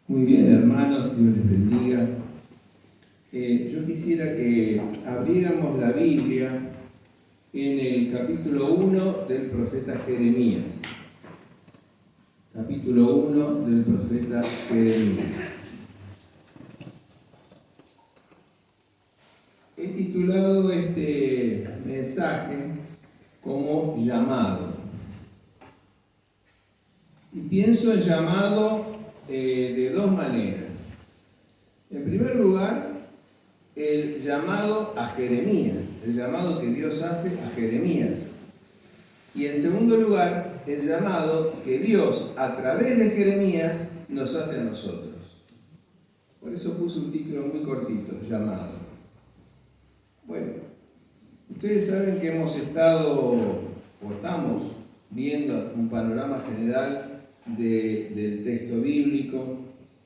Muy bien, hermanos, Dios les bendiga. Yo quisiera que abriéramos la Biblia en el capítulo 1 del profeta Jeremías. Capítulo 1 del profeta Jeremías. He titulado este mensaje como llamado. Y pienso en llamado de dos maneras. En primer lugar, el llamado a Jeremías, el llamado que Dios hace a Jeremías. Y en segundo lugar, el llamado que Dios, a través de Jeremías, nos hace a nosotros. Por eso puse un título muy cortito, llamado. Bueno, ustedes saben que hemos estado, o estamos viendo un panorama general del texto bíblico.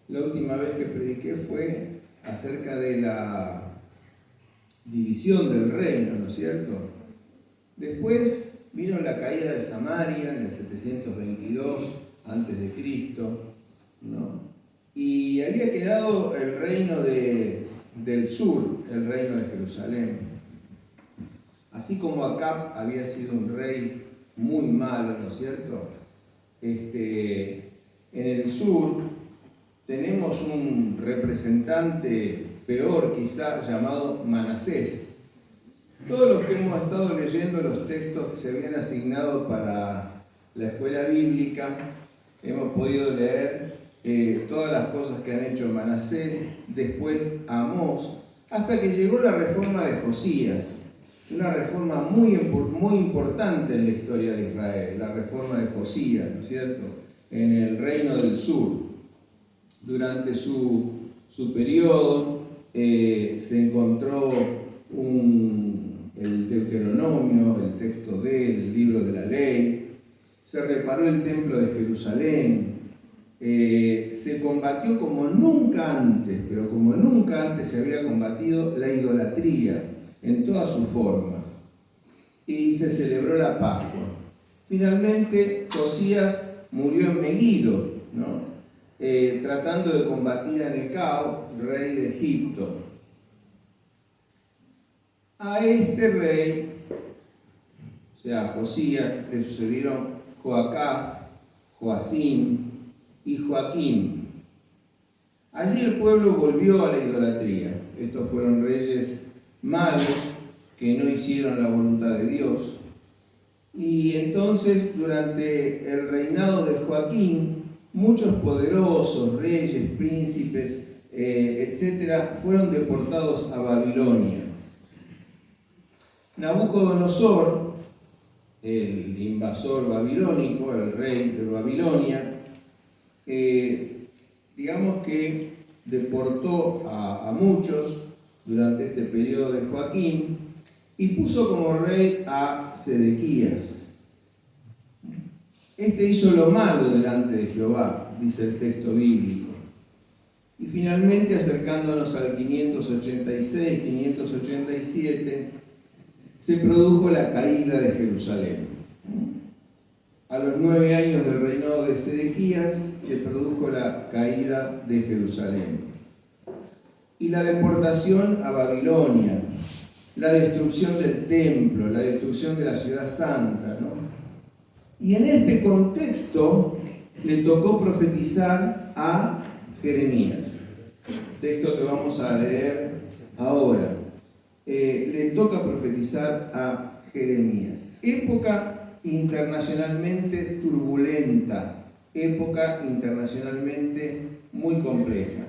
La última vez que prediqué fue acerca de la división del reino, ¿no es cierto? Después vino la caída de Samaria en el 722 a.C., ¿no? Y había quedado el reino del sur, el reino de Jerusalén. Así como Acab había sido un rey muy malo, ¿no es cierto? En el sur tenemos un representante peor quizá llamado Manasés. Todos los que hemos estado leyendo los textos que se habían asignado para la escuela bíblica, hemos podido leer todas las cosas que han hecho Manasés, después Amós, hasta que llegó la reforma de Josías. Una reforma muy importante en la historia de Israel, la reforma de Josías, ¿no es cierto?, en el reino del sur. Durante su periodo se encontró el Deuteronomio, el texto del libro de la ley, se reparó el templo de Jerusalén, se combatió como nunca antes, pero como nunca antes se había combatido la idolatría en todas sus formas, y se celebró la Pascua. Finalmente, Josías murió en Megiddo, ¿no? Tratando de combatir a Necao, rey de Egipto. A este rey, o sea, a Josías, le sucedieron Joacás, Joacim y Joaquín. Allí el pueblo volvió a la idolatría. Estos fueron reyes malos que no hicieron la voluntad de Dios. Y entonces, durante el reinado de Joaquín, muchos poderosos reyes, príncipes, etcétera, fueron deportados a Babilonia. Nabucodonosor, el invasor babilónico, el rey de Babilonia, digamos que deportó a muchos durante este periodo de Joaquín y puso como rey a Sedequías. Este hizo lo malo delante de Jehová, dice el texto bíblico. Y finalmente, acercándonos al 586, 587, se produjo la caída de Jerusalén. A los 9 años del reinado de Sedequías se produjo la caída de Jerusalén. Y la deportación a Babilonia, la destrucción del templo, la destrucción de la ciudad santa, ¿no? Y en este contexto le tocó profetizar a Jeremías. Texto que vamos a leer ahora. Le toca profetizar a Jeremías. Época internacionalmente turbulenta, época internacionalmente muy compleja.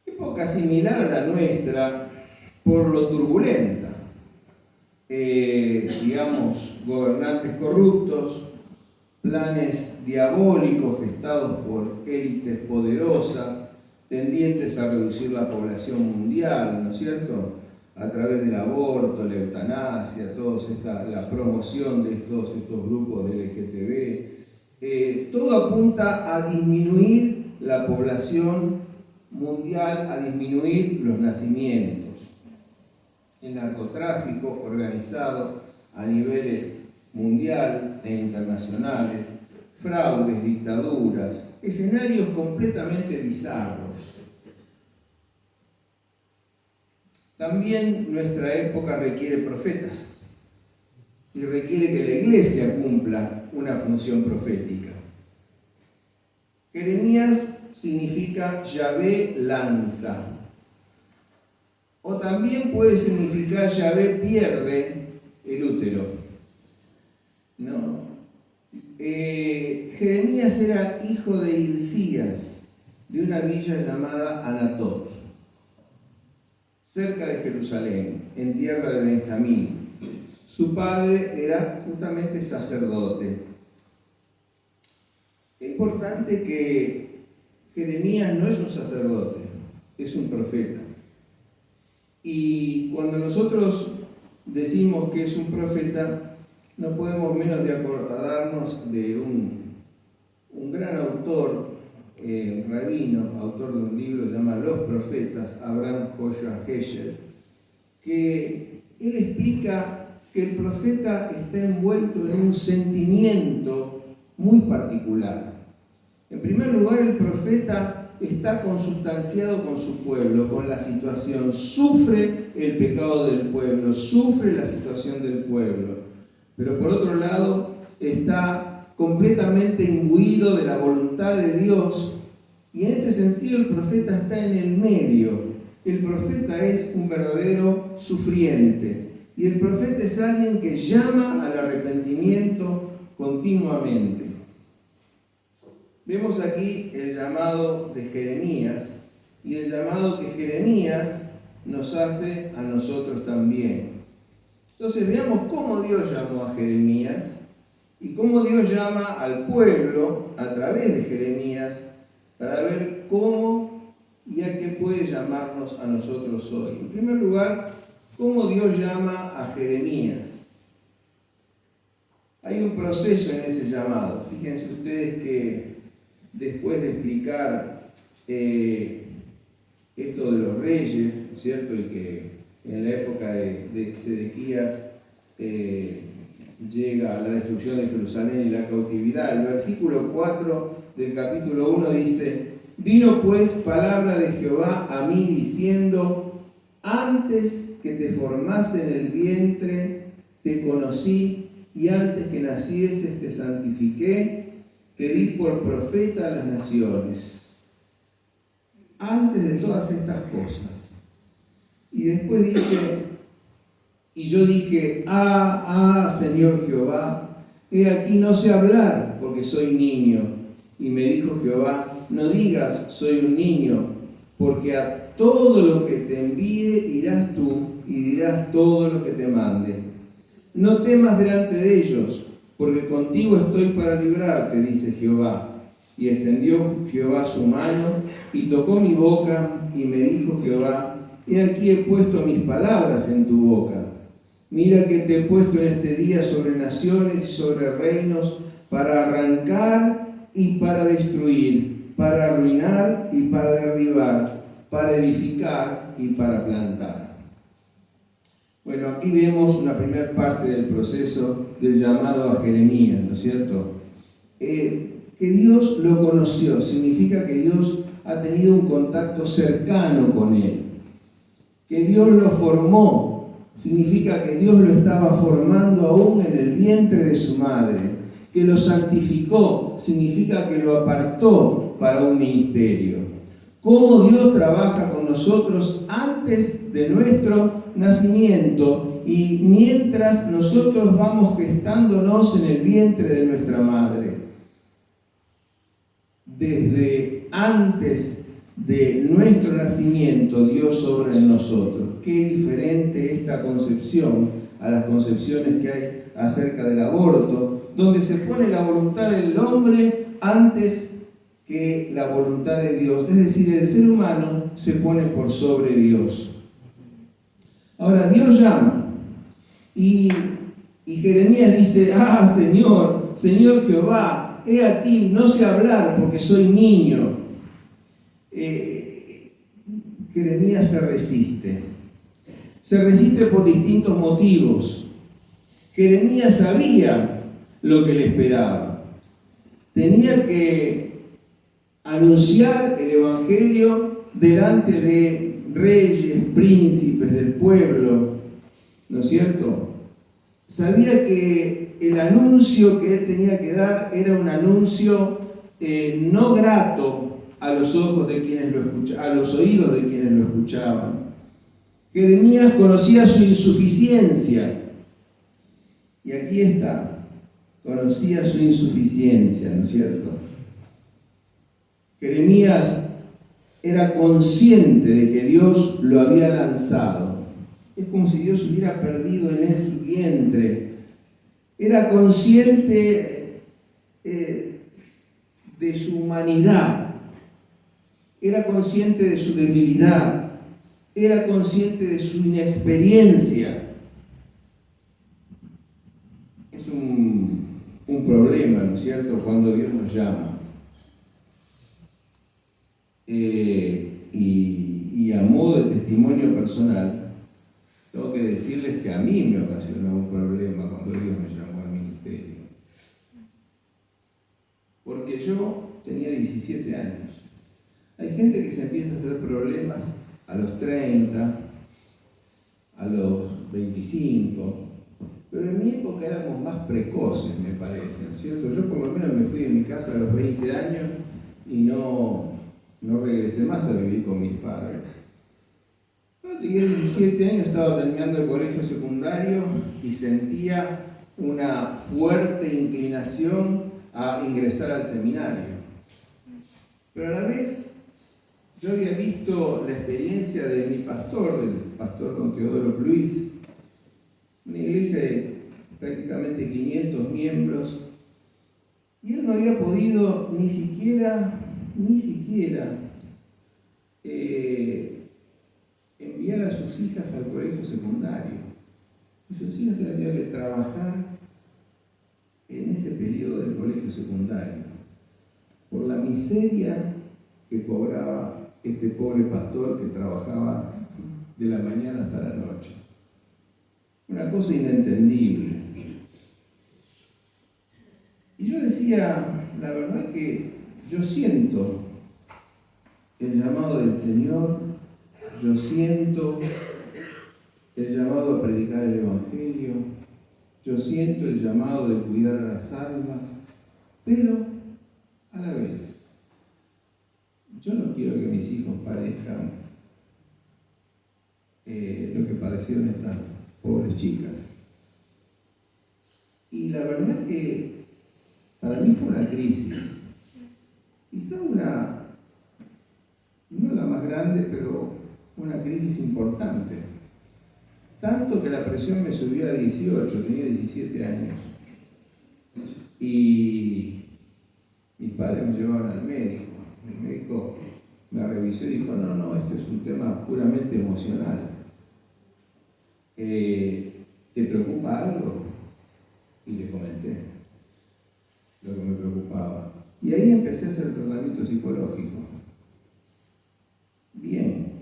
Época similar a la nuestra por lo turbulenta. Digamos, gobernantes corruptos, planes diabólicos gestados por élites poderosas, tendientes a reducir la población mundial, ¿no es cierto?, a través del aborto, la eutanasia, la promoción de todos estos grupos de LGTB. Todo apunta a disminuir la población mundial, a disminuir los nacimientos. El narcotráfico organizado a niveles mundial e internacionales, fraudes, dictaduras, escenarios completamente bizarros. También nuestra época requiere profetas y requiere que la iglesia cumpla una función profética. Jeremías significa Yahvé lanza, o también puede significar Yahvé pierde el útero, ¿no? Jeremías era hijo de Hilcías, de una villa llamada Anatot, cerca de Jerusalén, en tierra de Benjamín. Su padre era justamente sacerdote. Es importante que Jeremías no es un sacerdote, es un profeta. Y cuando nosotros decimos que es un profeta, no podemos menos de acordarnos de un gran autor, rabino, autor de un libro llamado Los Profetas, Abraham Joshua Heschel, que él explica que el profeta está envuelto en un sentimiento muy particular. En primer lugar, el profeta está consustanciado con su pueblo, con la situación, sufre el pecado del pueblo, sufre la situación del pueblo, pero por otro lado está completamente imbuido de la voluntad de Dios, y en este sentido el profeta está en el medio. El profeta es un verdadero sufriente, y el profeta es alguien que llama al arrepentimiento continuamente. Vemos aquí el llamado de Jeremías y el llamado que Jeremías nos hace a nosotros también. Entonces veamos cómo Dios llamó a Jeremías y cómo Dios llama al pueblo a través de Jeremías para ver cómo y a qué puede llamarnos a nosotros hoy. En primer lugar, cómo Dios llama a Jeremías. Hay un proceso en ese llamado. Fíjense ustedes que después de explicar esto de los reyes, ¿cierto? Y que en la época de Sedequías llega a la destrucción de Jerusalén y la cautividad. El versículo 4 del capítulo 1 dice: vino pues palabra de Jehová a mí diciendo: antes que te formase en el vientre te conocí, y antes que nacieses te santifiqué, te di por profeta a las naciones. Antes de todas estas cosas. Y después dice: y yo dije, Señor Jehová, he aquí no sé hablar, porque soy niño. Y me dijo Jehová: no digas, soy un niño, porque a todo lo que te envíe irás tú, y dirás todo lo que te mande. No temas delante de ellos, porque contigo estoy para librarte, dice Jehová. Y extendió Jehová su mano, y tocó mi boca, y me dijo Jehová: he aquí he puesto mis palabras en tu boca. Mira que te he puesto en este día sobre naciones y sobre reinos, para arrancar y para destruir, para arruinar y para derribar, para edificar y para plantar. Bueno, aquí vemos una primera parte del proceso del llamado a Jeremías, ¿no es cierto? Que Dios lo conoció, significa que Dios ha tenido un contacto cercano con él. Que Dios lo formó, significa que Dios lo estaba formando aún en el vientre de su madre. Que lo santificó, significa que lo apartó para un ministerio. Cómo Dios trabaja con nosotros antes de nuestro nacimiento y mientras nosotros vamos gestándonos en el vientre de nuestra madre. Desde antes de nuestro nacimiento, Dios obra en nosotros. Qué diferente esta concepción a las concepciones que hay acerca del aborto, donde se pone la voluntad del hombre antes que la voluntad de Dios. Es decir, el ser humano se pone por sobre Dios. Ahora, Dios llama y Jeremías dice: Señor Jehová, he aquí, no sé hablar porque soy niño. Jeremías se resiste. Se resiste por distintos motivos. Jeremías sabía lo que le esperaba. tenía que anunciar el Evangelio delante de reyes, príncipes del pueblo, ¿no es cierto? Sabía que el anuncio que él tenía que dar era un anuncio no grato a los ojos de quienes lo escuchaban, a los oídos de quienes lo escuchaban. Jeremías conocía su insuficiencia. Y aquí está, conocía su insuficiencia, ¿no es cierto? Jeremías era consciente de que Dios lo había lanzado. Es como si Dios hubiera perdido en él su vientre. Era consciente de su humanidad. Era consciente de su debilidad. Era consciente de su inexperiencia. Es un problema, ¿no es cierto?, cuando Dios nos llama. Y a modo de testimonio personal, tengo que decirles que a mí me ocasionó un problema cuando Dios me llamó al ministerio. Porque yo tenía 17 años. Hay gente que se empieza a hacer problemas a los 30, a los 25, pero en mi época éramos más precoces, me parece, ¿no es cierto? Yo por lo menos me fui de mi casa a los 20 años y no regresé más a vivir con mis padres. Yo tenía 17 años, estaba terminando el colegio secundario y sentía una fuerte inclinación a ingresar al seminario. Pero a la vez, yo había visto la experiencia de mi pastor, el pastor don Teodoro Pluís, una iglesia de prácticamente 500 miembros, y él no había podido ni siquiera enviar a sus hijas al colegio secundario. Y sus hijas se tenían que trabajar en ese periodo del colegio secundario, por la miseria que cobraba este pobre pastor que trabajaba de la mañana hasta la noche. Una cosa inentendible. Y yo decía, la verdad que yo siento el llamado del Señor, yo siento el llamado a predicar el Evangelio, yo siento el llamado de cuidar a las almas, pero a la vez, yo no quiero que mis hijos padezcan lo que padecieron estas pobres chicas. Y la verdad que para mí fue una crisis, quizá no la más grande, pero una crisis importante. Tanto que la presión me subió a 18, tenía 17 años. Y mis padres me llevaban al médico. El médico me revisó y dijo, no, esto es un tema puramente emocional. ¿Te preocupa algo? Y le comenté lo que me preocupaba. Y ahí empecé a hacer el tratamiento psicológico. Bien.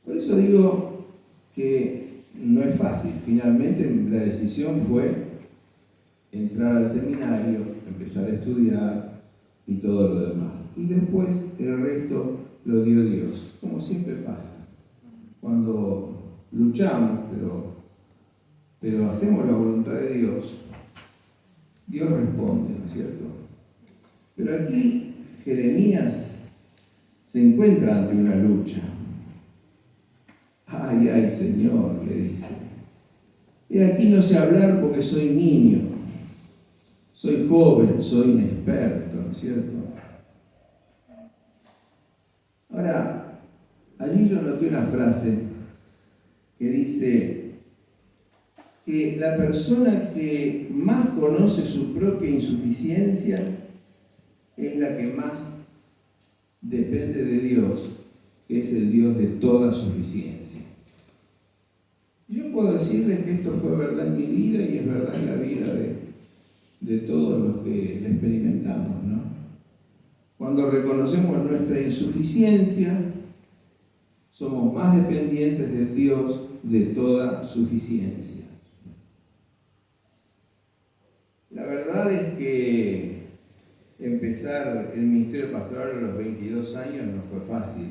Por eso digo que no es fácil. Finalmente la decisión fue entrar al seminario, empezar a estudiar y todo lo demás. Y después el resto lo dio Dios, como siempre pasa. Cuando luchamos, pero hacemos la voluntad de Dios, Dios responde, ¿no es cierto? Pero aquí Jeremías se encuentra ante una lucha. Ay, Señor, le dice. Y aquí no sé hablar porque soy niño, soy joven, soy inexperto, ¿no es cierto? Ahora, allí yo noté una frase que dice que la persona que más conoce su propia insuficiencia es la que más depende de Dios, que es el Dios de toda suficiencia. Yo puedo decirles que esto fue verdad en mi vida y es verdad en la vida de todos los que la experimentamos, ¿no? Cuando reconocemos nuestra insuficiencia, somos más dependientes del Dios de toda suficiencia. La verdad es que empezar el ministerio pastoral a los 22 años no fue fácil.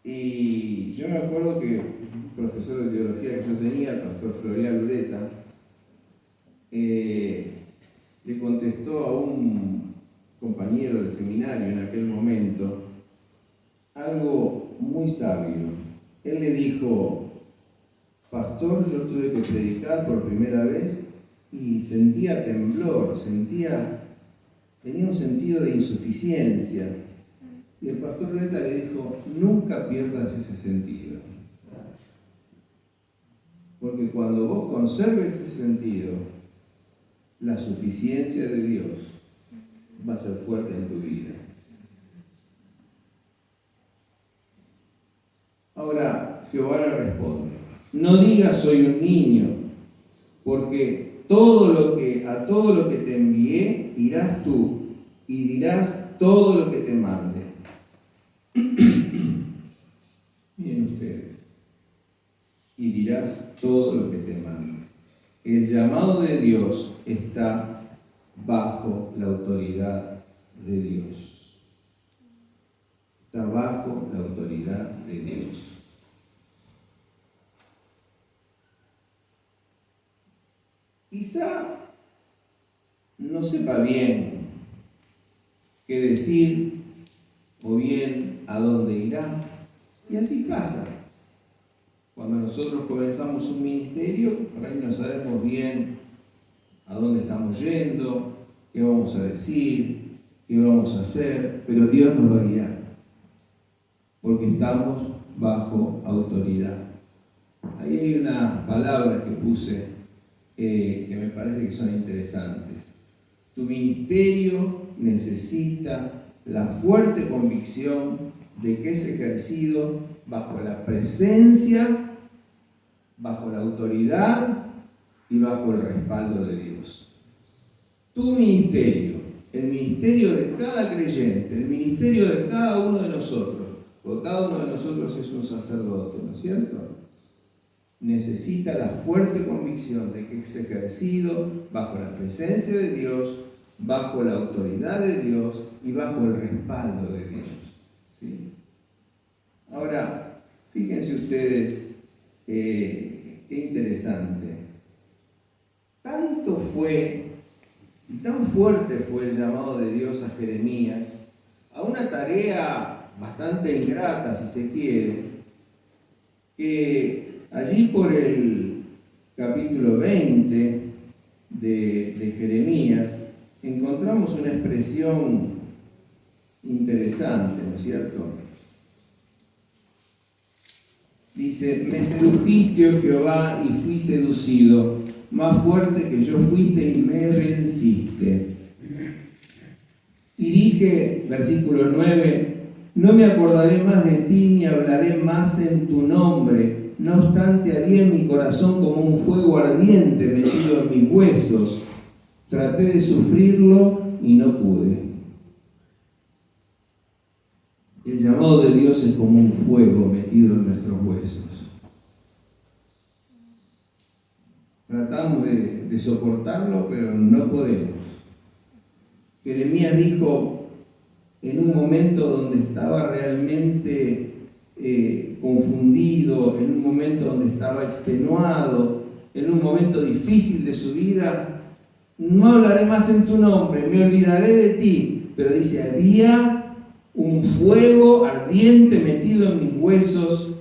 Y yo me acuerdo que un profesor de teología que yo tenía, el pastor Florian Lureta, le contestó a un compañero del seminario en aquel momento algo muy sabio. Él le dijo: pastor, yo tuve que predicar por primera vez y sentía temblor, tenía un sentido de insuficiencia. Y el pastor Lureta le dijo: nunca pierdas ese sentido. Porque cuando vos conserves ese sentido, la suficiencia de Dios va a ser fuerte en tu vida. Ahora Jehová le responde: no digas soy un niño, porque a todo lo que te envié irás tú y dirás todo lo que te mande. Miren ustedes, y dirás todo lo que te mande. El llamado de Dios está bajo la autoridad de Dios. Está bajo la autoridad de Dios. Quizá no sepa bien qué decir o bien a dónde irá. Y así pasa. Cuando nosotros comenzamos un ministerio, por ahí no sabemos bien a dónde estamos yendo, qué vamos a decir, qué vamos a hacer, pero Dios nos va a guiar, porque estamos bajo autoridad. Ahí hay unas palabras que puse que me parece que son interesantes. Tu ministerio necesita la fuerte convicción de que es ejercido bajo la presencia, bajo la autoridad y bajo el respaldo de Dios. Tu ministerio, el ministerio de cada creyente, el ministerio de cada uno de nosotros, porque cada uno de nosotros es un sacerdote, ¿no es cierto? Necesita la fuerte convicción de que es ejercido bajo la presencia de Dios, bajo la autoridad de Dios y bajo el respaldo de Dios. ¿Sí? Ahora, fíjense ustedes qué interesante. Tanto fue y tan fuerte fue el llamado de Dios a Jeremías a una tarea bastante ingrata, si se quiere, que allí por el capítulo 20 de Jeremías encontramos una expresión interesante, ¿no es cierto? Dice: me sedujiste, oh Jehová, y fui seducido, más fuerte que yo fuiste y me venciste. Y dije, versículo 9, no me acordaré más de ti ni hablaré más en tu nombre. No obstante, había en mi corazón como un fuego ardiente metido en mis huesos. Traté de sufrirlo y no pude. El llamado de Dios es como un fuego metido en nuestros huesos. Tratamos de soportarlo, pero no podemos. Jeremías dijo, en un momento donde estaba realmente confundido, en un momento donde estaba extenuado, en un momento difícil de su vida: no hablaré más en tu nombre, me olvidaré de ti. Pero dice, había un fuego ardiente metido en mis huesos,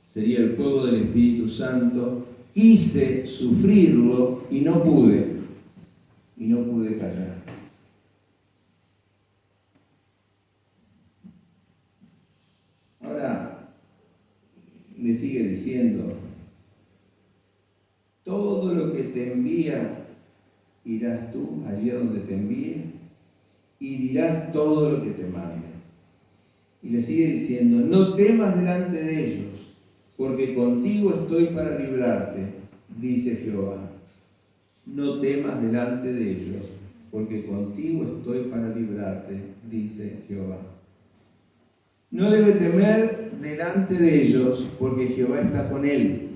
sería el fuego del Espíritu Santo. Quise sufrirlo y no pude callar. Ahora, le sigue diciendo, todo lo que te envía irás tú allí a donde te envíe y dirás todo lo que te mande. Y le sigue diciendo, no temas delante de ellos, porque contigo estoy para librarte, dice Jehová. No temas delante de ellos, porque contigo estoy para librarte, dice Jehová. No debe temer delante de ellos, porque Jehová está con él.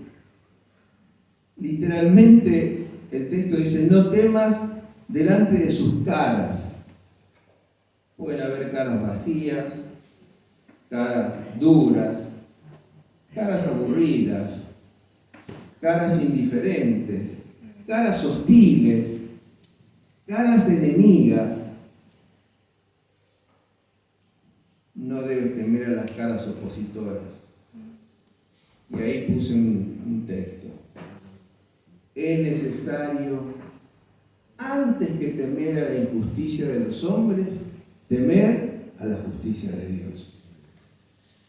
Literalmente, el texto dice, no temas delante de sus caras. Pueden haber caras vacías, caras duras, caras aburridas, caras indiferentes, caras hostiles, caras enemigas. No debes temer a las caras opositoras. Y ahí puse un texto. Es necesario, antes que temer a la injusticia de los hombres, temer a la justicia de Dios.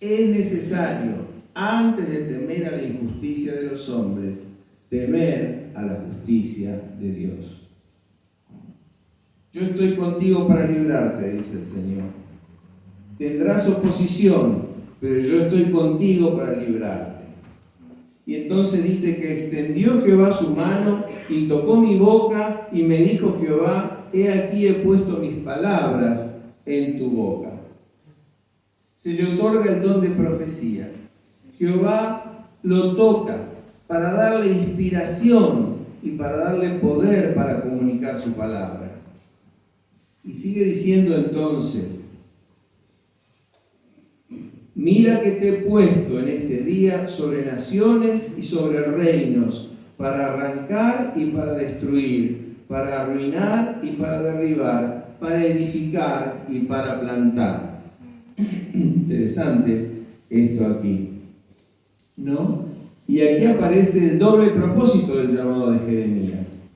Es necesario, antes de temer a la injusticia de los hombres, temer a la justicia de Dios. Yo estoy contigo para librarte, dice el Señor. Tendrás oposición, pero yo estoy contigo para librarte. Y entonces dice que extendió Jehová su mano y tocó mi boca y me dijo Jehová, he aquí he puesto mis palabras en tu boca. Se le otorga el don de profecía. Jehová lo toca para darle inspiración y para darle poder para comunicar su palabra. Y sigue diciendo entonces, mira que te he puesto en este día sobre naciones y sobre reinos, para arrancar y para destruir, para arruinar y para derribar, para edificar y para plantar. Interesante esto aquí, ¿no? Y aquí aparece el doble propósito del llamado de Jeremías.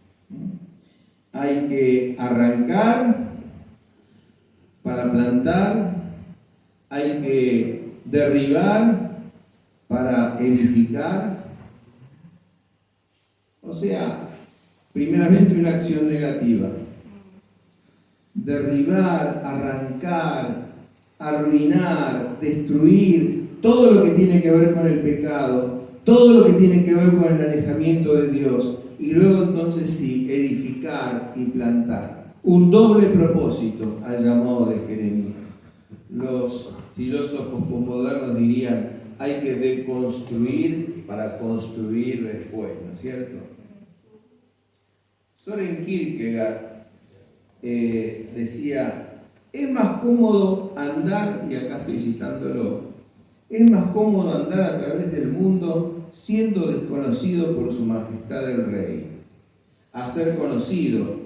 Hay que arrancar para plantar, hay que derribar para edificar. O sea, primeramente una acción negativa. Derribar, arrancar, arruinar, destruir todo lo que tiene que ver con el pecado, todo lo que tiene que ver con el alejamiento de Dios, y luego entonces sí, edificar y plantar. Un doble propósito al llamado de Jeremías. Los filósofos posmodernos dirían, hay que deconstruir para construir después, ¿no es cierto? Søren Kierkegaard decía, es más cómodo andar, y acá estoy citándolo, es más cómodo andar a través del mundo siendo desconocido por su majestad el rey, a ser conocido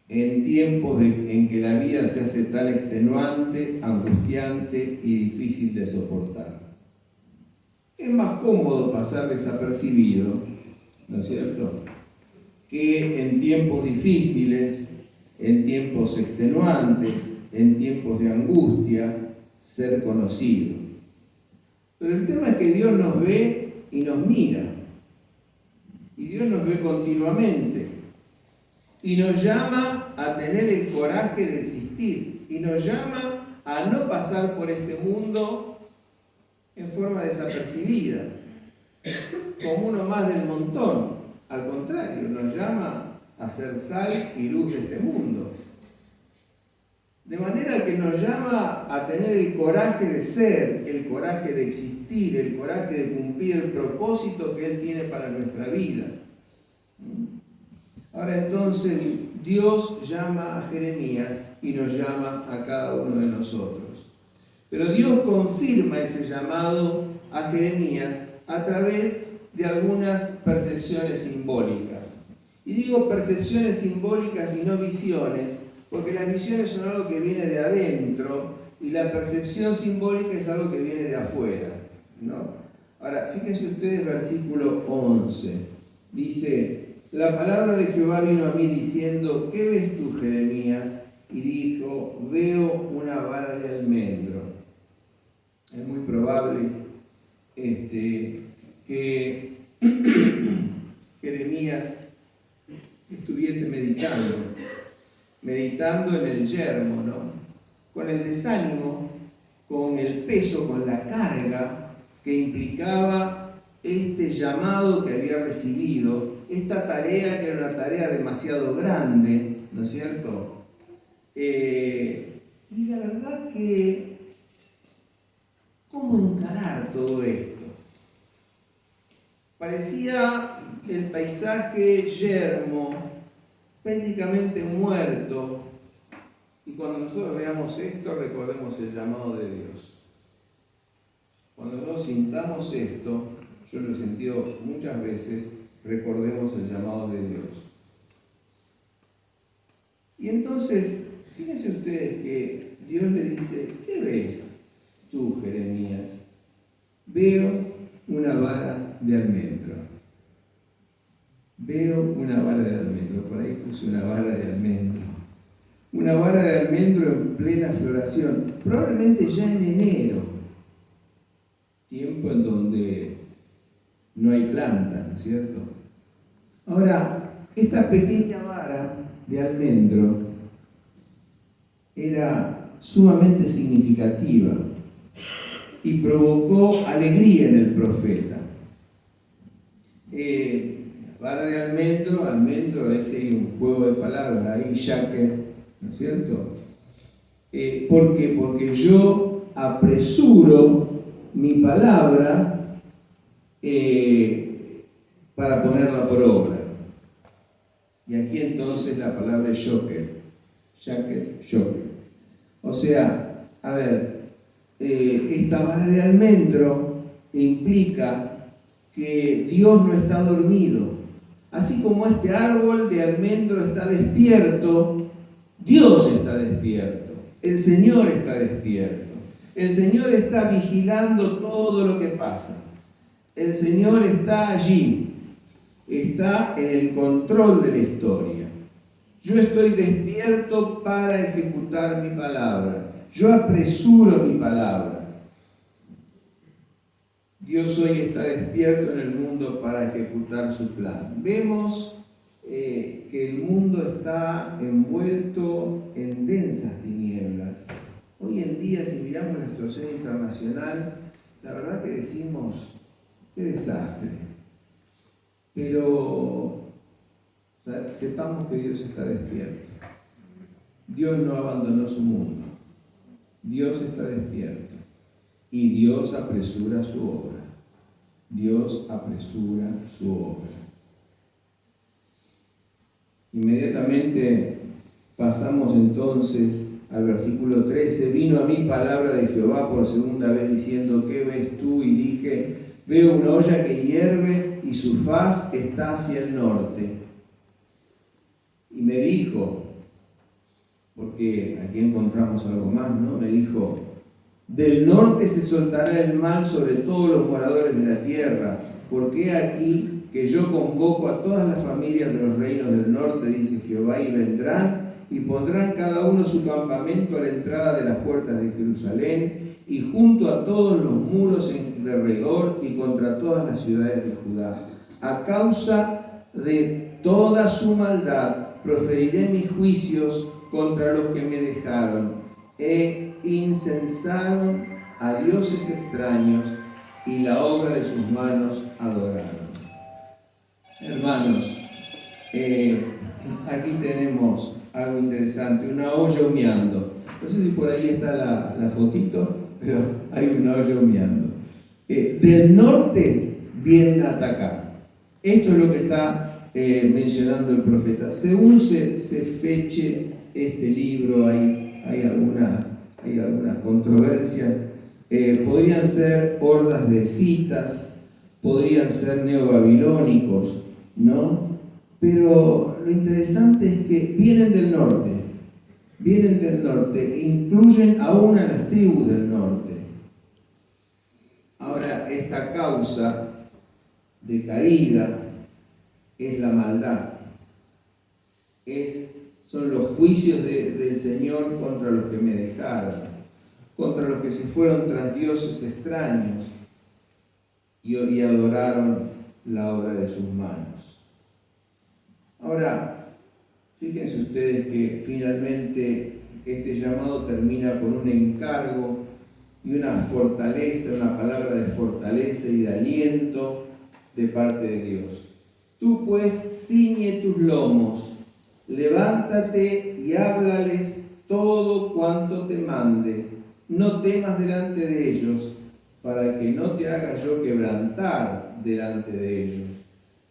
en tiempos en que la vida se hace tan extenuante, angustiante y difícil de soportar. Es más cómodo pasar desapercibido, ¿no es cierto?, que en tiempos difíciles, en tiempos extenuantes, en tiempos de angustia, ser conocido. Pero el tema es que Dios nos ve y nos mira. Y Dios nos ve continuamente. Y nos llama a tener el coraje de existir. Y nos llama a no pasar por este mundo en forma desapercibida, como uno más del montón. Al contrario, nos llama a ser sal y luz de este mundo. De manera que nos llama a tener el coraje de ser, el coraje de existir, el coraje de cumplir el propósito que Él tiene para nuestra vida. Ahora entonces, Dios llama a Jeremías y nos llama a cada uno de nosotros. Pero Dios confirma ese llamado a Jeremías a través de algunas percepciones simbólicas. Y digo percepciones simbólicas y no visiones, porque las visiones son algo que viene de adentro y la percepción simbólica es algo que viene de afuera, ¿no? Ahora, fíjense ustedes versículo 11. Dice, la palabra de Jehová vino a mí diciendo, ¿qué ves tú, Jeremías? Y dijo, veo una vara de almendro. Es muy probable que Jeremías estuviese meditando en el yermo, ¿no? Con el desánimo, con el peso, con la carga que implicaba este llamado que había recibido, esta tarea que era una tarea demasiado grande, ¿no es cierto? Y la verdad que, ¿cómo encarar todo esto? Parecía el paisaje yermo, prácticamente muerto, Y cuando nosotros veamos esto, recordemos el llamado de Dios. Cuando nosotros sintamos esto, yo lo he sentido muchas veces, recordemos el llamado de Dios. Y entonces, fíjense ustedes que Dios le dice, ¿qué ves tú, Jeremías? Veo una vara de almendro. Veo una vara de almendro. Por ahí puse una vara de almendro. Una vara de almendro en plena floración. Probablemente ya en enero. Tiempo en donde no hay planta, ¿no es cierto? Ahora, esta pequeña vara de almendro era sumamente significativa y provocó alegría en el profeta. Vara de almendro es un juego de palabras, ahí jacket, ¿no es cierto? ¿Por qué? Porque yo apresuro mi palabra para ponerla por obra. Y aquí entonces la palabra es jacket. O sea, a ver, esta vara de almendro implica que Dios no está dormido. Así como este árbol de almendro está despierto, Dios está despierto, el Señor está despierto, el Señor está vigilando todo lo que pasa, el Señor está allí, está en el control de la historia. Yo estoy despierto para ejecutar mi palabra, yo apresuro mi palabra. Dios hoy está despierto en el mundo para ejecutar su plan. Vemos que el mundo está envuelto en densas tinieblas. Hoy en día, si miramos la situación internacional, la verdad que decimos, qué desastre. Pero sepamos que Dios está despierto. Dios no abandonó su mundo. Dios está despierto. Y Dios apresura su obra. Dios apresura su obra. Inmediatamente pasamos entonces al versículo 13. Vino a mí palabra de Jehová por segunda vez diciendo, ¿qué ves tú? Y dije, veo una olla que hierve y su faz está hacia el norte. Y me dijo, porque aquí encontramos algo más, ¿no? Me dijo, del norte se soltará el mal sobre todos los moradores de la tierra, porque he aquí que yo convoco a todas las familias de los reinos del norte, dice Jehová, y vendrán y pondrán cada uno su campamento a la entrada de las puertas de Jerusalén y junto a todos los muros en derredor y contra todas las ciudades de Judá. A causa de toda su maldad proferiré mis juicios contra los que me dejaron. Incensaron a dioses extraños y la obra de sus manos adoraron. Hermanos, aquí tenemos algo interesante, una olla humeando. No sé si por ahí está la fotito, pero hay una olla humeando. Del norte vienen a atacar. Esto es lo que está mencionando el profeta. Según se feche este libro, hay algunas controversias. Podrían ser hordas de escitas, podrían ser neobabilónicos, ¿no? Pero lo interesante es que vienen del norte, e incluyen aún a las tribus del norte. Ahora, esta causa de caída es la maldad, son los juicios del Señor contra los que me dejaron, contra los que se fueron tras dioses extraños y adoraron la obra de sus manos. Ahora, fíjense ustedes que finalmente este llamado termina con un encargo y una fortaleza, una palabra de fortaleza y de aliento de parte de Dios. Tú pues ciñe tus lomos, levántate y háblales todo cuanto te mande. No temas delante de ellos, para que no te haga yo quebrantar delante de ellos.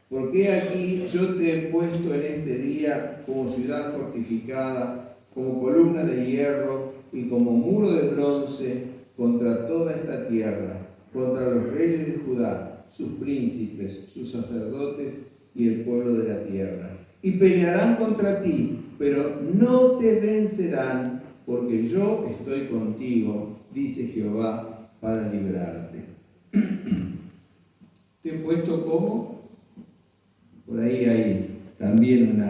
Porque aquí yo te he puesto en este día como ciudad fortificada, como columna de hierro y como muro de bronce contra toda esta tierra, contra los reyes de Judá, sus príncipes, sus sacerdotes y el pueblo de la tierra. Y pelearán contra ti, pero no te vencerán, porque yo estoy contigo, dice Jehová, para librarte. Te he puesto como, por ahí hay también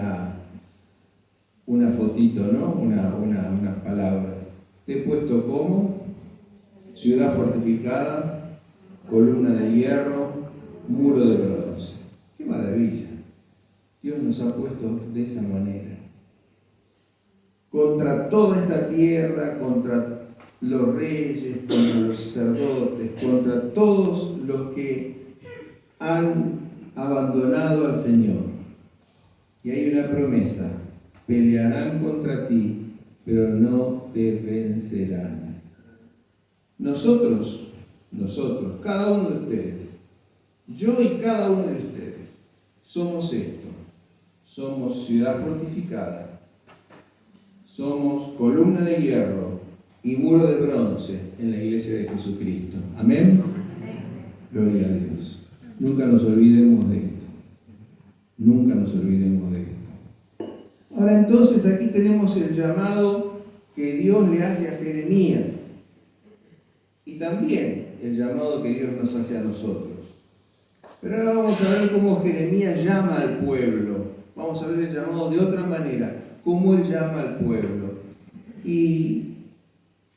una fotito, ¿no? Unas palabras. Te he puesto como ciudad fortificada, columna de hierro, muro de bronce. ¡Qué maravilla! Dios nos ha puesto de esa manera. Contra toda esta tierra, contra los reyes, contra los sacerdotes, contra todos los que han abandonado al Señor. Y hay una promesa: pelearán contra ti, pero no te vencerán. Nosotros, cada uno de ustedes, yo y cada uno de ustedes, somos esto. Somos ciudad fortificada, somos columna de hierro y muro de bronce en la iglesia de Jesucristo. ¿Amén? Gloria a Dios. Nunca nos olvidemos de esto. Nunca nos olvidemos de esto. Ahora entonces aquí tenemos el llamado que Dios le hace a Jeremías y también el llamado que Dios nos hace a nosotros. Pero ahora vamos a ver cómo Jeremías llama al pueblo. Vamos a ver el llamado de otra manera, cómo él llama al pueblo. Y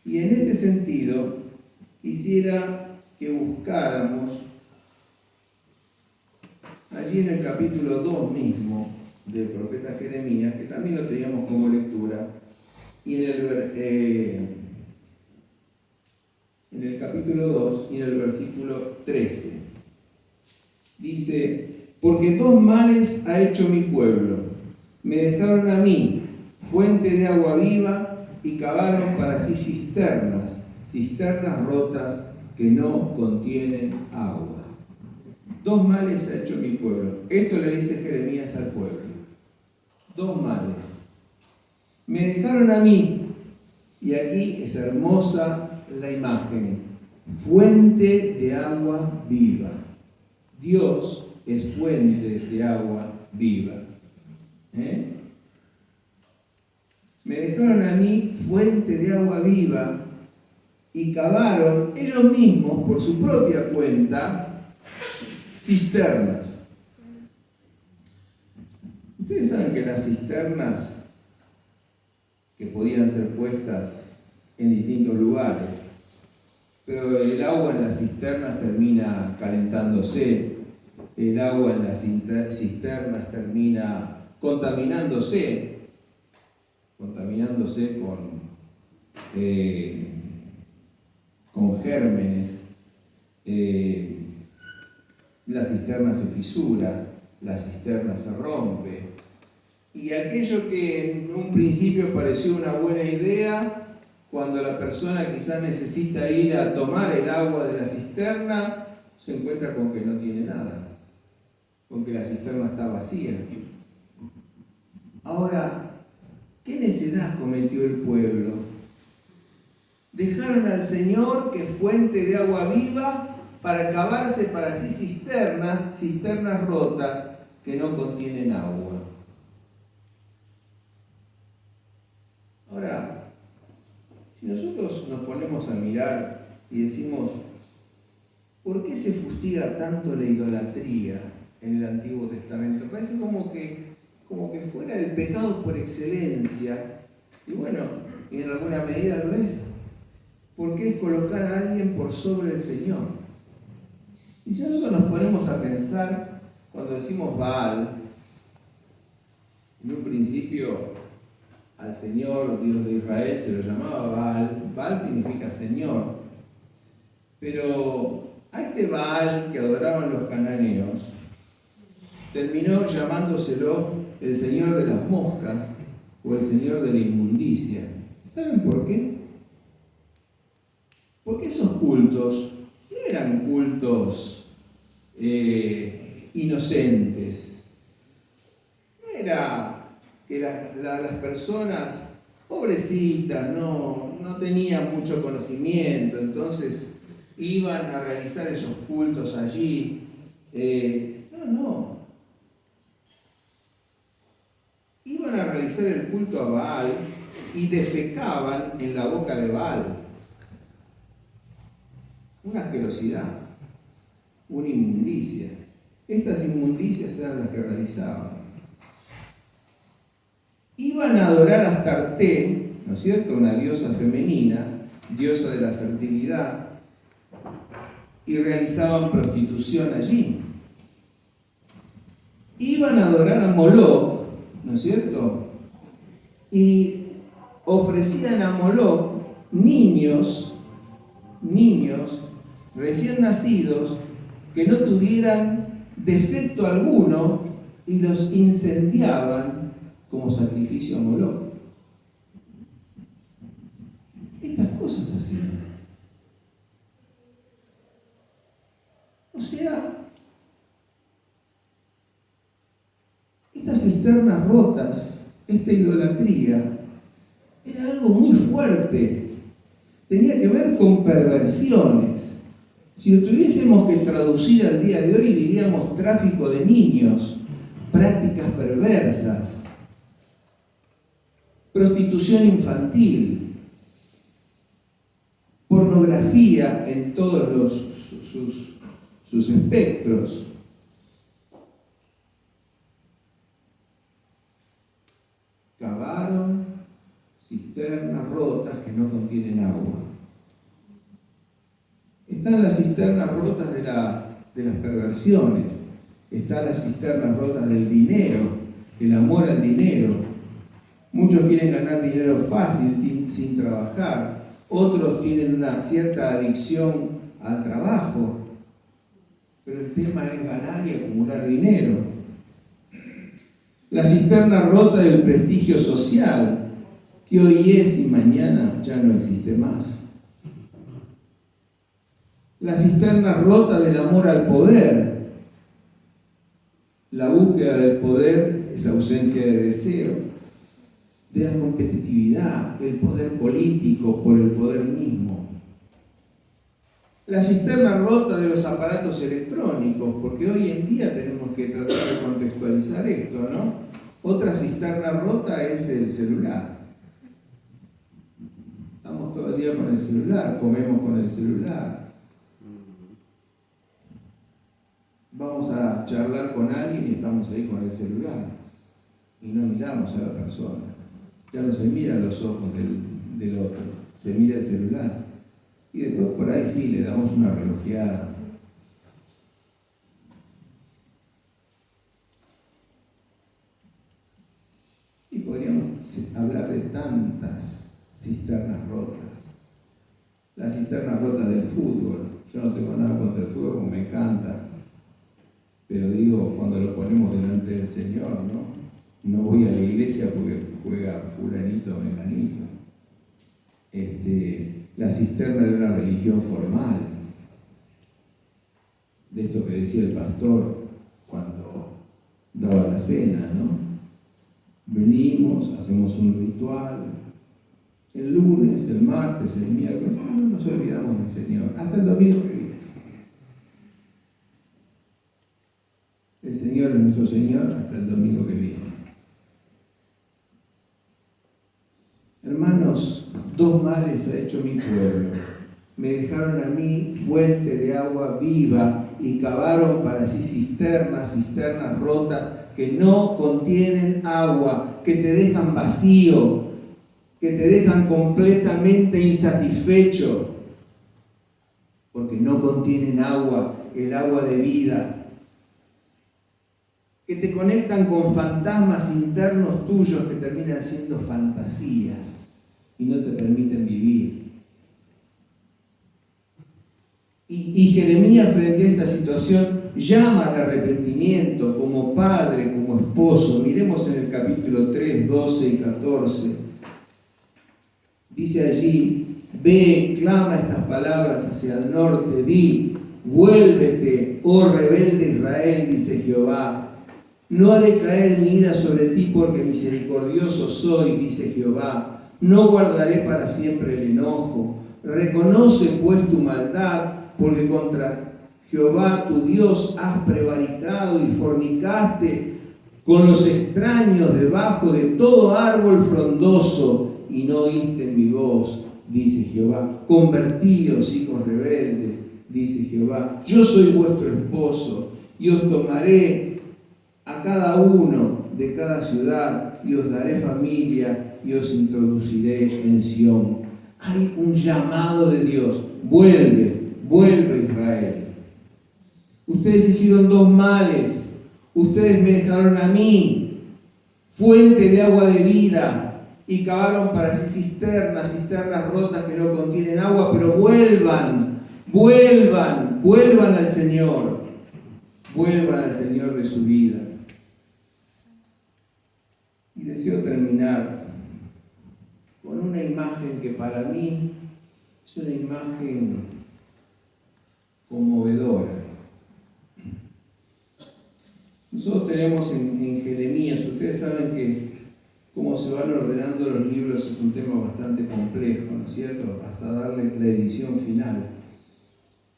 en este sentido, quisiera que buscáramos allí en el capítulo 2 mismo del profeta Jeremías, que también lo teníamos como lectura, y en el capítulo 2 y en el versículo 13. Dice: porque dos males ha hecho mi pueblo. Me dejaron a mí, fuente de agua viva, y cavaron para sí cisternas rotas que no contienen agua. Dos males ha hecho mi pueblo. Esto le dice Jeremías al pueblo. Dos males. Me dejaron a mí, y aquí es hermosa la imagen, fuente de agua viva. Dios es fuente de agua viva. Me dejaron a mí fuente de agua viva y cavaron ellos mismos por su propia cuenta cisternas. Ustedes saben que las cisternas que podían ser puestas en distintos lugares, pero el agua en las cisternas termina calentándose. El agua en las cisternas termina contaminándose con gérmenes. La cisterna se fisura, la cisterna se rompe. Y aquello que en un principio pareció una buena idea, cuando la persona quizás necesita ir a tomar el agua de la cisterna, se encuentra con que no tiene nada, con que la cisterna está vacía. Ahora, ¿qué necedad cometió el pueblo? Dejaron al Señor, que es fuente de agua viva, para cavarse para sí cisternas rotas que no contienen agua. Ahora, si nosotros nos ponemos a mirar y decimos, ¿por qué se fustiga tanto la idolatría en el Antiguo Testamento? Parece como que fuera el pecado por excelencia. Y bueno, y en alguna medida lo es. Porque es colocar a alguien por sobre el Señor. Y si nosotros nos ponemos a pensar, cuando decimos Baal, en un principio al Señor, Dios de Israel, se lo llamaba Baal. Baal significa Señor. Pero a este Baal que adoraban los cananeos, terminó llamándoselo el Señor de las moscas o el Señor de la inmundicia. ¿Saben por qué? Porque esos cultos no eran cultos inocentes. No era que las personas pobrecitas, no tenían mucho conocimiento, entonces iban a realizar esos cultos allí. Iban a realizar el culto a Baal y defecaban en la boca de Baal. Una asquerosidad, una inmundicia. Estas inmundicias eran las que realizaban. Iban a adorar a Astarte, ¿no es cierto?, una diosa femenina, diosa de la fertilidad, y realizaban prostitución allí. Iban a adorar a Moloc, ¿no es cierto?, y ofrecían a Moloc niños recién nacidos que no tuvieran defecto alguno y los incendiaban como sacrificio a Moloc. Estas cosas hacían. O sea, estas cisternas rotas, esta idolatría, era algo muy fuerte. Tenía que ver con perversiones. Si lo tuviésemos que traducir al día de hoy, diríamos tráfico de niños, prácticas perversas, prostitución infantil, pornografía en todos sus espectros. Cavaron cisternas rotas que no contienen agua. Están las cisternas rotas de las perversiones, están las cisternas rotas del dinero, el amor al dinero. Muchos quieren ganar dinero fácil, sin trabajar. Otros tienen una cierta adicción al trabajo. Pero el tema es ganar y acumular dinero. La cisterna rota del prestigio social, que hoy es y mañana ya no existe más. La cisterna rota del amor al poder. La búsqueda del poder es ausencia de deseo. De la competitividad, del poder político por el poder mismo. La cisterna rota de los aparatos electrónicos, porque hoy en día tenemos que tratar de contextualizar esto, ¿no? Otra cisterna rota es el celular. Estamos todo el día con el celular, comemos con el celular. Vamos a charlar con alguien y estamos ahí con el celular. Y no miramos a la persona. Ya no se miran los ojos del otro, se mira el celular. Y después por ahí sí le damos una relojeada. Y podríamos hablar de tantas cisternas rotas. Las cisternas rotas del fútbol. Yo no tengo nada contra el fútbol, como me encanta. Pero digo, cuando lo ponemos delante del Señor, ¿no? No voy a la iglesia porque juega fulanito o menganito. La cisterna de una religión formal. De esto que decía el pastor cuando daba la cena, ¿no? Venimos, hacemos un ritual. El lunes, el martes, el miércoles, no nos olvidamos del Señor. Hasta el domingo que viene. El Señor es nuestro Señor hasta el domingo que viene. Hermanos, dos males ha hecho mi pueblo. Me dejaron a mí fuente de agua viva y cavaron para sí cisternas rotas que no contienen agua, que te dejan vacío, que te dejan completamente insatisfecho, porque no contienen agua, el agua de vida, que te conectan con fantasmas internos tuyos que terminan siendo fantasías y no te permiten vivir. Y Jeremías, frente a esta situación, llama al arrepentimiento como padre, como esposo. Miremos en el capítulo 3, 12 y 14. Dice allí: ve, clama estas palabras hacia el norte, di, vuélvete, oh rebelde Israel, dice Jehová. No haré caer mi ira sobre ti porque misericordioso soy, dice Jehová. no guardaré para siempre el enojo. Reconoce pues tu maldad, porque contra Jehová tu Dios has prevaricado y fornicaste con los extraños debajo de todo árbol frondoso, y no oíste mi voz, dice Jehová. Convertíos, hijos rebeldes, dice Jehová. Yo soy vuestro esposo, y os tomaré a cada uno de cada ciudad, y os daré familia, y os introduciré en Sión. Hay un llamado de Dios. Vuelve Israel. Ustedes hicieron dos males. Ustedes me dejaron a mí, fuente de agua de vida, y cavaron para sí cisternas rotas que no contienen agua, pero vuelvan al Señor. Vuelvan al Señor de su vida. Y deseo terminar con una imagen que para mí es una imagen conmovedora. Nosotros tenemos en Jeremías, ustedes saben que cómo se van ordenando los libros es un tema bastante complejo, ¿no es cierto? Hasta darle la edición final.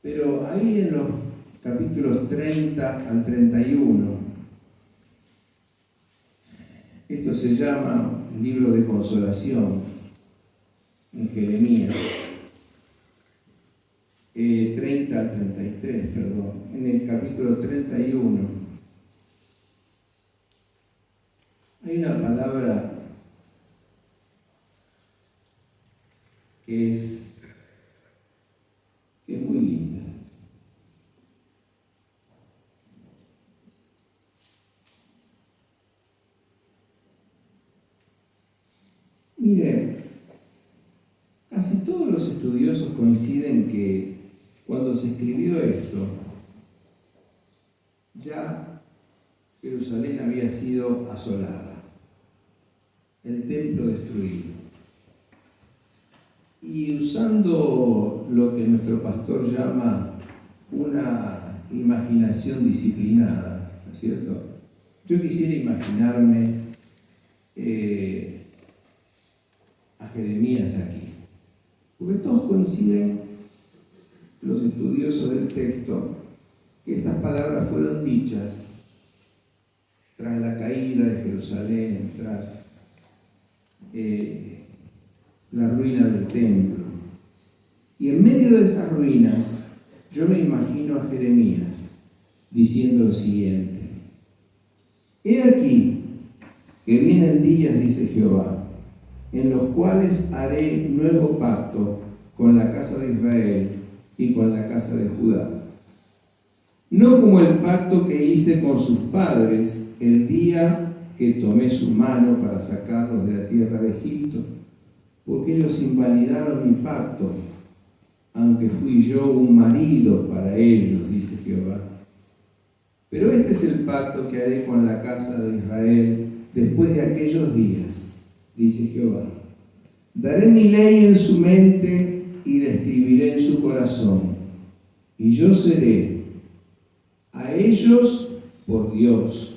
Pero ahí en los capítulos 30 al 31, esto se llama libro de consolación en Jeremías, 30 al 33, perdón, en el capítulo 31. Hay una palabra que es muy linda. Mire, casi todos los estudiosos coinciden que cuando se escribió esto, ya Jerusalén había sido asolada, el templo destruido. Y usando lo que nuestro pastor llama una imaginación disciplinada, ¿no es cierto? Yo quisiera imaginarme a Jeremías aquí, porque todos coinciden, los estudiosos del texto, que estas palabras fueron dichas tras la caída de Jerusalén, tras la ruina del templo. Y en medio de esas ruinas, yo me imagino a Jeremías diciendo lo siguiente: he aquí que vienen días, dice Jehová, en los cuales haré nuevo pacto con la casa de Israel y con la casa de Judá. No como el pacto que hice con sus padres el día que tomé su mano para sacarlos de la tierra de Egipto, porque ellos invalidaron mi pacto, aunque fui yo un marido para ellos, dice Jehová. Pero este es el pacto que haré con la casa de Israel después de aquellos días, dice Jehová. Daré mi ley en su mente y la escribiré en su corazón, y yo seré a ellos por Dios,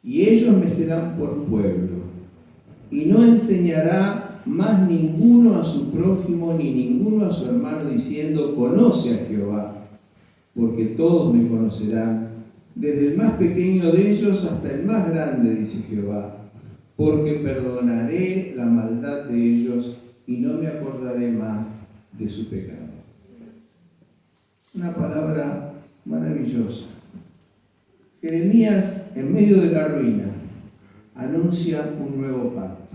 y ellos me serán por pueblo, y no enseñará más ninguno a su prójimo ni ninguno a su hermano diciendo: conoce a Jehová, porque todos me conocerán, desde el más pequeño de ellos hasta el más grande, dice Jehová, porque perdonaré la maldad de ellos y no me acordaré más de su pecado. Una palabra maravillosa. Jeremías, en medio de la ruina, anuncia un nuevo pacto.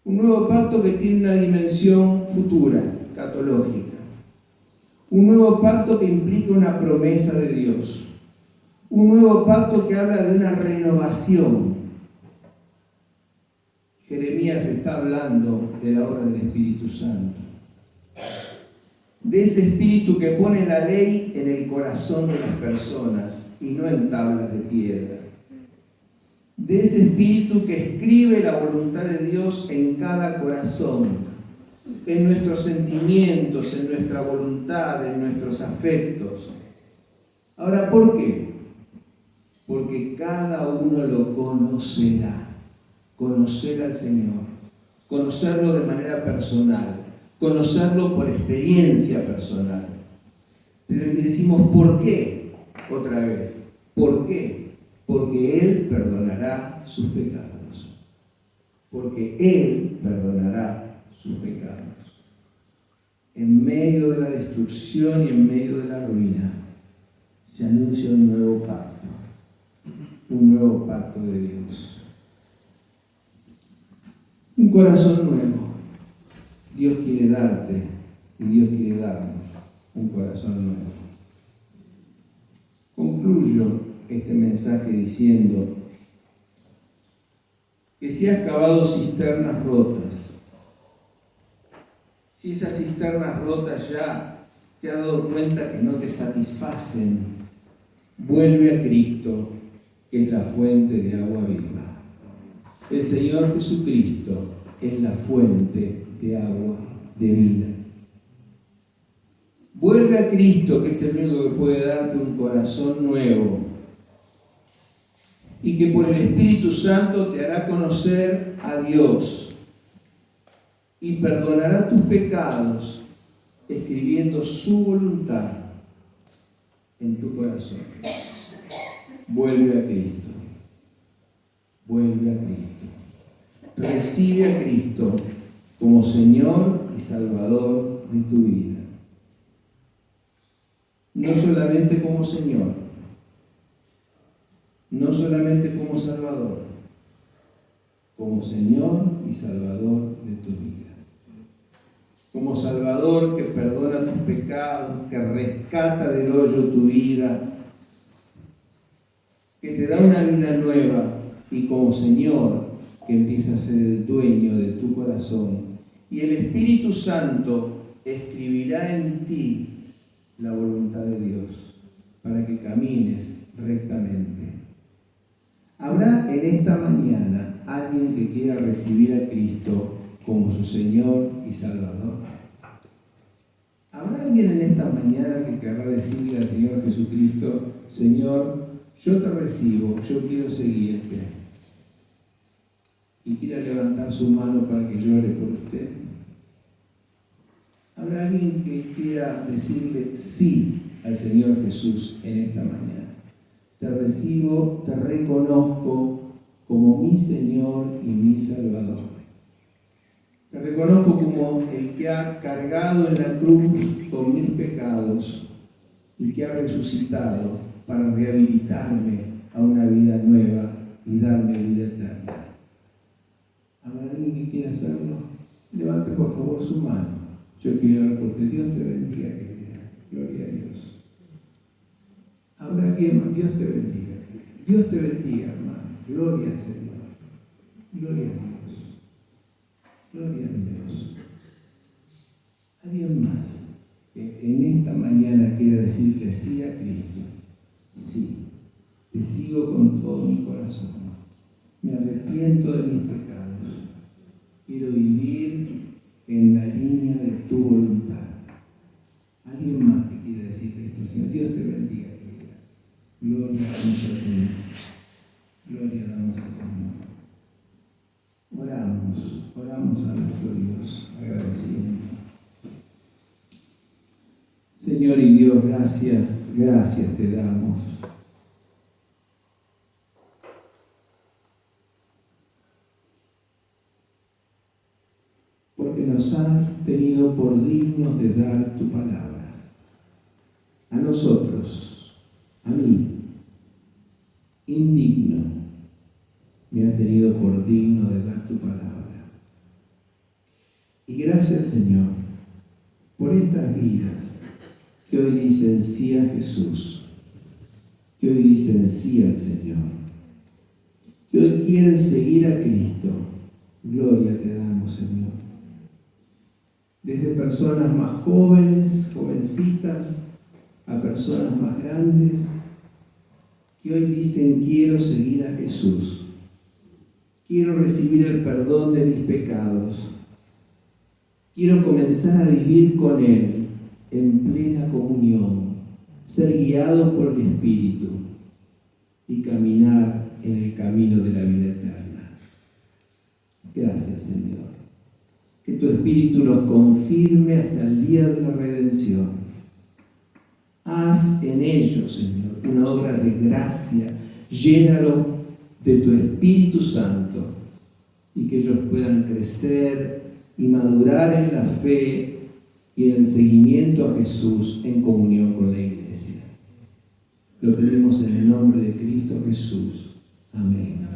Un nuevo pacto que tiene una dimensión futura, escatológica. Un nuevo pacto que implica una promesa de Dios. Un nuevo pacto que habla de una renovación. Jeremías está hablando de la obra del Espíritu Santo. De ese Espíritu que pone la ley en el corazón de las personas y no en tablas de piedra. De ese Espíritu que escribe la voluntad de Dios en cada corazón, en nuestros sentimientos, en nuestra voluntad, en nuestros afectos. Ahora, ¿por qué? Porque cada uno lo conocerá. Conocer al Señor. conocerlo de manera personal, conocerlo por experiencia personal. Pero decimos, ¿por qué? Otra vez, ¿por qué? Porque Él perdonará sus pecados. Porque Él perdonará sus pecados. En medio de la destrucción y en medio de la ruina, se anuncia un nuevo pacto de Dios. Un corazón nuevo. Dios quiere darte y Dios quiere darnos un corazón nuevo. Concluyo este mensaje diciendo que si has cavado cisternas rotas, si esas cisternas rotas ya te has dado cuenta que no te satisfacen, vuelve a Cristo, que es la fuente de agua viva. El Señor Jesucristo es la fuente de agua de vida. Vuelve a Cristo, que es el único que puede darte un corazón nuevo y que por el Espíritu Santo te hará conocer a Dios y perdonará tus pecados escribiendo su voluntad en tu corazón. Vuelve a Cristo. Vuelve a Cristo. Recibe a Cristo como Señor y Salvador de tu vida. No solamente como Señor, no solamente como Salvador, como Señor y Salvador de tu vida. Como Salvador que perdona tus pecados, que rescata del hoyo tu vida, que te da una vida nueva, y como Señor que empieza a ser el dueño de tu corazón. Y el Espíritu Santo escribirá en ti la voluntad de Dios para que camines rectamente. ¿Habrá en esta mañana alguien que quiera recibir a Cristo como su Señor y Salvador? ¿Habrá alguien en esta mañana que querrá decirle al Señor Jesucristo, Señor, yo te recibo, yo quiero seguirte? Y quiera levantar su mano para que llore por usted. ¿Habrá alguien que quiera decirle sí al Señor Jesús en esta mañana? Te recibo, te reconozco como mi Señor y mi Salvador. Te reconozco como el que ha cargado en la cruz con mis pecados y que ha resucitado para rehabilitarme a una vida nueva y darme vida eterna. ¿Habrá alguien que quiera hacerlo? Levante por favor su mano. Yo quiero orar por usted. Dios te bendiga, querida. Gloria a Dios. ¿Habrá alguien más? Dios te bendiga, querida. Dios te bendiga, hermano. Gloria al Señor. Gloria a Dios. Gloria a Dios. ¿Alguien más que en esta mañana quiera decirle sí a Cristo? Sí. Te sigo con todo mi corazón. Me arrepiento de mis pecados. Quiero vivir en la línea de tu voluntad. ¿Alguien más que quiera decirle esto? Señor, Dios te bendiga, querida. Gloria damos al Señor. Gloria damos al Señor. Oramos a nuestro Dios, agradeciendo. Señor y Dios, gracias te damos. Porque nos has tenido por dignos de dar tu palabra. A nosotros, a mí, indigno, me has tenido por digno de dar tu palabra. Y gracias, Señor, por estas vidas que hoy dicen sí a Jesús, que hoy dicen sí al Señor, que hoy quieren seguir a Cristo. Gloria te damos, Señor. Desde personas más jóvenes, jovencitas, a personas más grandes, que hoy dicen quiero seguir a Jesús, quiero recibir el perdón de mis pecados, quiero comenzar a vivir con Él en plena comunión, ser guiado por el Espíritu y caminar en el camino de la vida eterna. Gracias, Señor. que tu Espíritu los confirme hasta el día de la redención. Haz en ellos, Señor, una obra de gracia. Llénalos de tu Espíritu Santo y que ellos puedan crecer y madurar en la fe y en el seguimiento a Jesús en comunión con la Iglesia. Lo pedimos en el nombre de Cristo Jesús. Amén.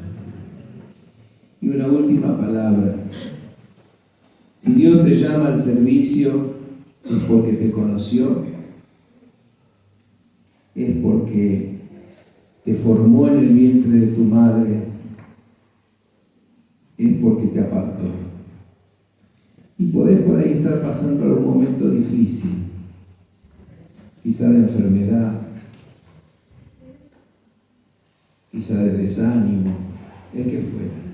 Y una última palabra. Si Dios te llama al servicio, es porque te conoció, es porque te formó en el vientre de tu madre, es porque te apartó. Y podés por ahí estar pasando algún momento difícil, quizá de enfermedad, quizá de desánimo, el que fuera.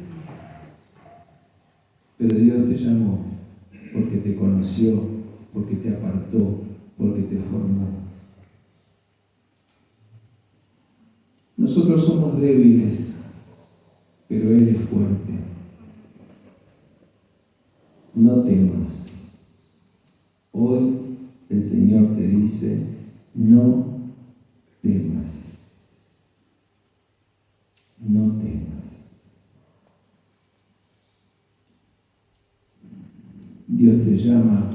Pero Dios te llamó porque te conoció, porque te apartó, porque te formó. Nosotros somos débiles, pero Él es fuerte. No temas. Hoy el Señor te dice, no temas. No temas. Dios te llama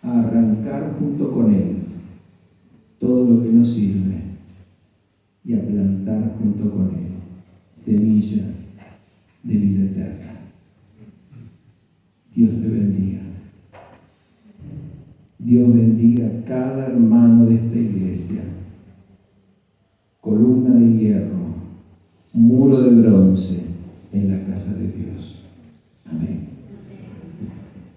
a arrancar junto con Él todo lo que no sirve y a plantar junto con Él semilla de vida eterna. Dios te bendiga. Dios bendiga a cada hermano de esta iglesia. Columna de hierro, muro de bronce en la casa de Dios. Amén.